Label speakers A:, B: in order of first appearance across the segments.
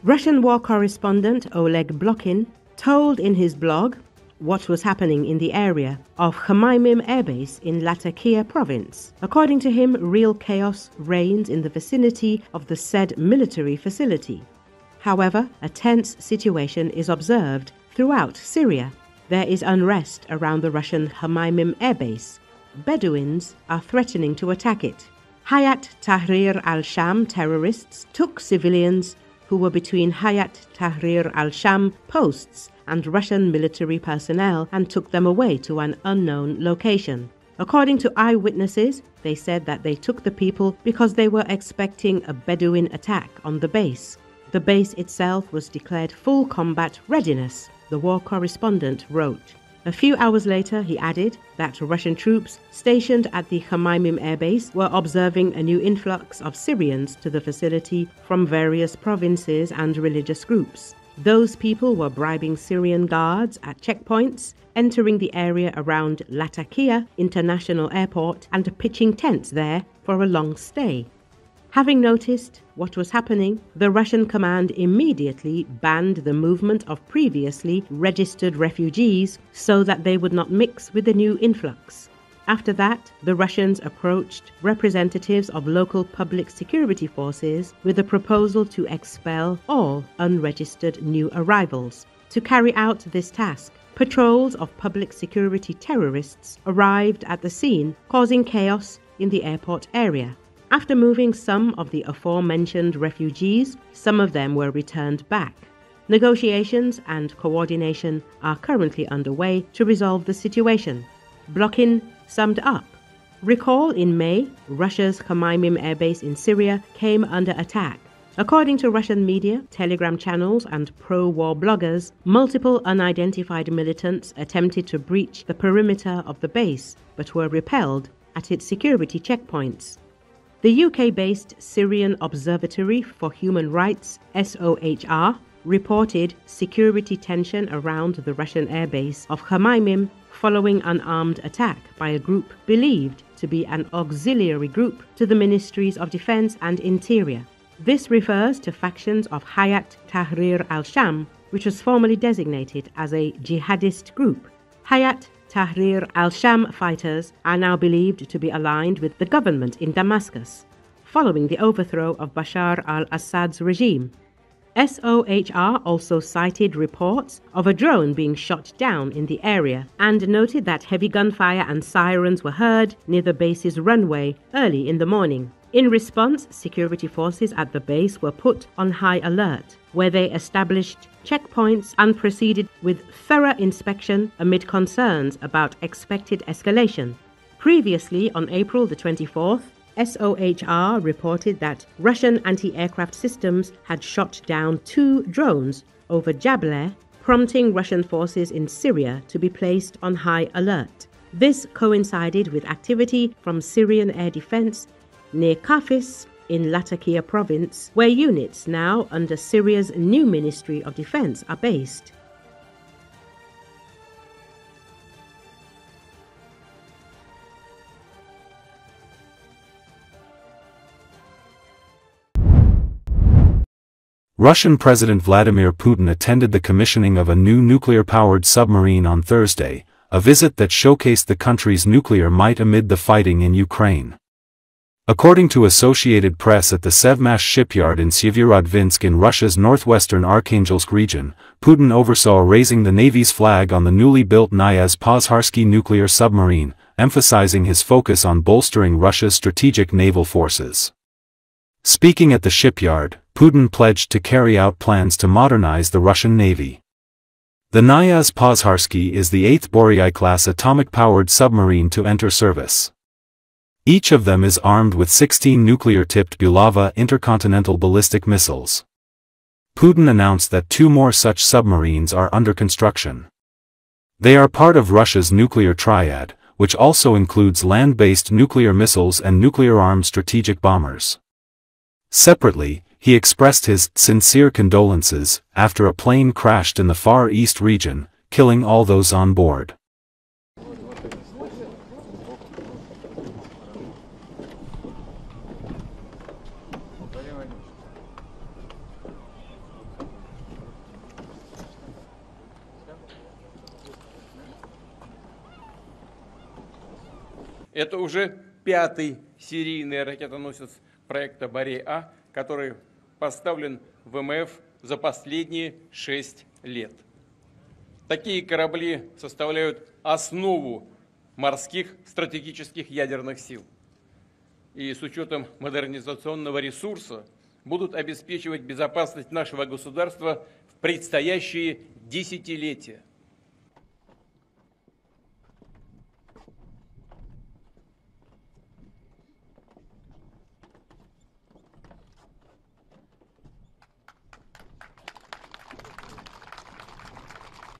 A: Russian war correspondent Oleg Blokhin told in his blog what was happening in the area of Khmeimim airbase in Latakia province. According to him, real chaos reigns in the vicinity of the said military facility. However, a tense situation is observed throughout Syria. There is unrest around the Russian Khmeimim airbase. Bedouins are threatening to attack it. Hayat Tahrir al-Sham terrorists took civilians who were between Hayat Tahrir al-Sham posts and Russian military personnel and took them away to an unknown location. According to eyewitnesses, they said that they took the people because they were expecting a Bedouin attack on the base. The base itself was declared full combat readiness, the war correspondent wrote. A few hours later, he added that Russian troops stationed at the Khmeimim airbase were observing a new influx of Syrians to the facility from various provinces and religious groups. Those people were bribing Syrian guards at checkpoints, entering the area around Latakia International Airport and pitching tents there for a long stay. Having noticed what was happening, the Russian command immediately banned the movement of previously registered refugees so that they would not mix with the new influx. After that, the Russians approached representatives of local public security forces with a proposal to expel all unregistered new arrivals. To carry out this task, patrols of public security terrorists arrived at the scene, causing chaos in the airport area. After moving some of the aforementioned refugees, some of them were returned back. Negotiations and coordination are currently underway to resolve the situation. Blokhin summed up. Recall in May, Russia's Khmeimim airbase in Syria came under attack. According to Russian media, Telegram channels and pro-war bloggers, multiple unidentified militants attempted to breach the perimeter of the base but were repelled at its security checkpoints. The UK-based Syrian Observatory for Human Rights, SOHR, reported security tension around the Russian airbase of Khmeimim following an armed attack by a group believed to be an auxiliary group to the Ministries of Defense and Interior. This refers to factions of Hayat Tahrir al-Sham, which was formerly designated as a jihadist group. Hayat Tahrir al-Sham fighters are now believed to be aligned with the government in Damascus, following the overthrow of Bashar al-Assad's regime. SOHR also cited reports of a drone being shot down in the area and noted that heavy gunfire and sirens were heard near the base's runway early in the morning. In response, security forces at the base were put on high alert, where they established checkpoints and proceeded with thorough inspection amid concerns about expected escalation. Previously, on April the 24th, SOHR reported that Russian anti-aircraft systems had shot down 2 drones over Jableh, prompting Russian forces in Syria to be placed on high alert. This coincided with activity from Syrian air defense near Kharkiv in Latakia province, where units now under Syria's new Ministry of Defense are based.
B: Russian President Vladimir Putin attended the commissioning of a new nuclear-powered submarine on Thursday, a visit that showcased the country's nuclear might amid the fighting in Ukraine. According to Associated Press, at the Sevmash shipyard in Syeverodvinsk in Russia's northwestern Arkhangelsk region, Putin oversaw raising the Navy's flag on the newly built Nyaz Pozharsky nuclear submarine, emphasizing his focus on bolstering Russia's strategic naval forces. Speaking at the shipyard, Putin pledged to carry out plans to modernize the Russian Navy. The Nyaz Pozharsky is the 8th Boryai-class atomic-powered submarine to enter service. Each of them is armed with 16 nuclear-tipped Bulava intercontinental ballistic missiles. Putin announced that 2 more such submarines are under construction. They are part of Russia's nuclear triad, which also includes land-based nuclear missiles and nuclear-armed strategic bombers. Separately, he expressed his sincere condolences after a plane crashed in the Far East region, killing all those on board.
C: Это уже 5-й серийный ракетоносец проекта «Борей-А», который поставлен в ВМФ за последние 6 лет. Такие корабли составляют основу морских стратегических ядерных сил. И с учетом модернизационного ресурса будут обеспечивать безопасность нашего государства в предстоящие десятилетия.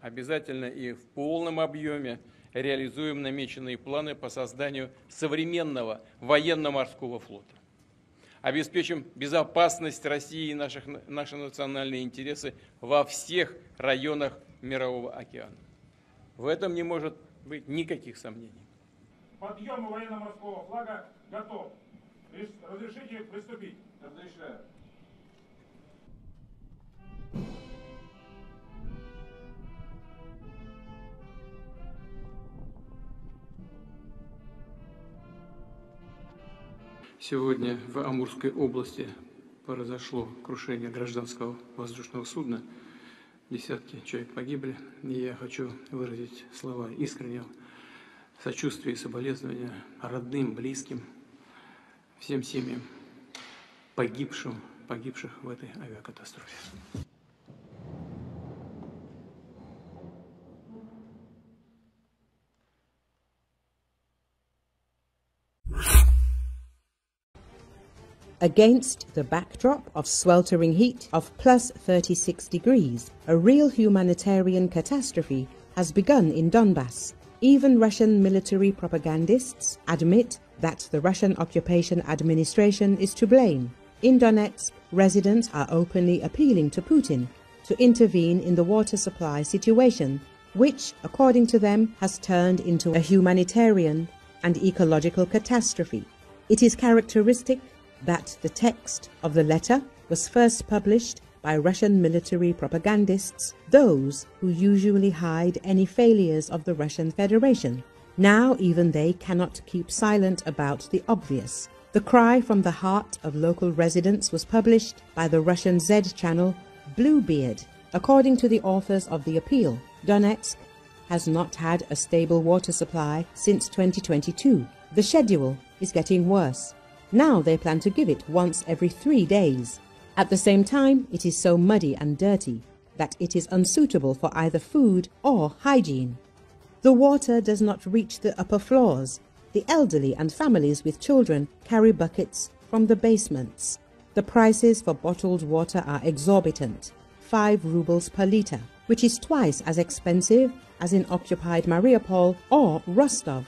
C: Обязательно и в полном объеме реализуем намеченные планы по созданию современного военно-морского флота. Обеспечим безопасность России и наши национальные интересы во всех районах Мирового океана. В этом не может быть никаких сомнений.
D: Подъем военно-морского флага готов. Разрешите приступить? Разрешаю.
C: Сегодня в Амурской области произошло крушение гражданского воздушного судна. Десятки человек погибли. И я хочу выразить слова искреннего сочувствия и соболезнования родным, близким, всем семьям погибших в этой авиакатастрофе.
A: Against the backdrop of sweltering heat of plus 36 degrees, a real humanitarian catastrophe has begun in Donbass. Even Russian military propagandists admit that the Russian occupation administration is to blame. In Donetsk, residents are openly appealing to Putin to intervene in the water supply situation, which, according to them, has turned into a humanitarian and ecological catastrophe. It is characteristic that the text of the letter was first published by Russian military propagandists, those who usually hide any failures of the Russian Federation. Now even they cannot keep silent about the obvious. The cry from the heart of local residents was published by the Russian Z channel Bluebeard. According to the authors of the appeal, Donetsk has not had a stable water supply since 2022. The schedule is getting worse. Now they plan to give it once every 3 days. At the same time, it is so muddy and dirty that it is unsuitable for either food or hygiene. The water does not reach the upper floors. The elderly and families with children carry buckets from the basements. The prices for bottled water are exorbitant, 5 rubles per liter, which is twice as expensive as in occupied Mariupol or Rostov.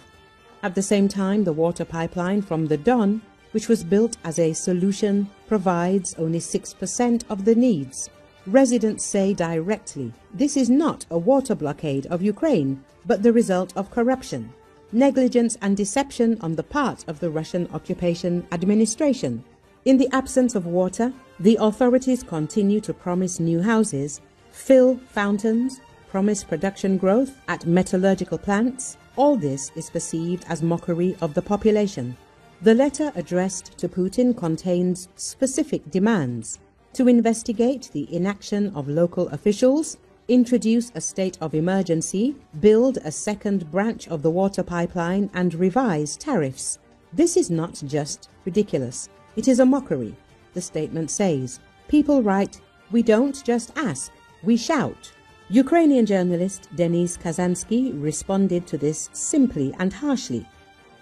A: At the same time, the water pipeline from the Don, which was built as a solution, provides only 6% of the needs. Residents say directly, this is not a water blockade of Ukraine, but the result of corruption, negligence and deception on the part of the Russian occupation administration. In the absence of water, the authorities continue to promise new houses, fill fountains, promise production growth at metallurgical plants. All this is perceived as mockery of the population. The letter addressed to Putin contains specific demands to investigate the inaction of local officials, introduce a state of emergency, build a second branch of the water pipeline and revise tariffs. This is not just ridiculous, it is a mockery, the statement says. People write, we don't just ask, we shout. Ukrainian journalist Denis Kazansky responded to this simply and harshly.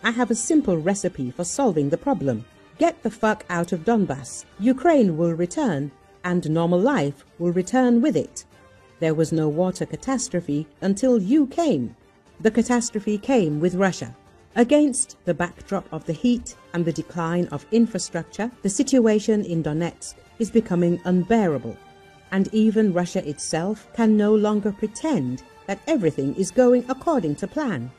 A: I have a simple recipe for solving the problem. Get the fuck out of Donbass. Ukraine will return, and normal life will return with it. There was no water catastrophe until you came. The catastrophe came with Russia. Against the backdrop of the heat and the decline of infrastructure, the situation in Donetsk is becoming unbearable. And even Russia itself can no longer pretend that everything is going according to plan.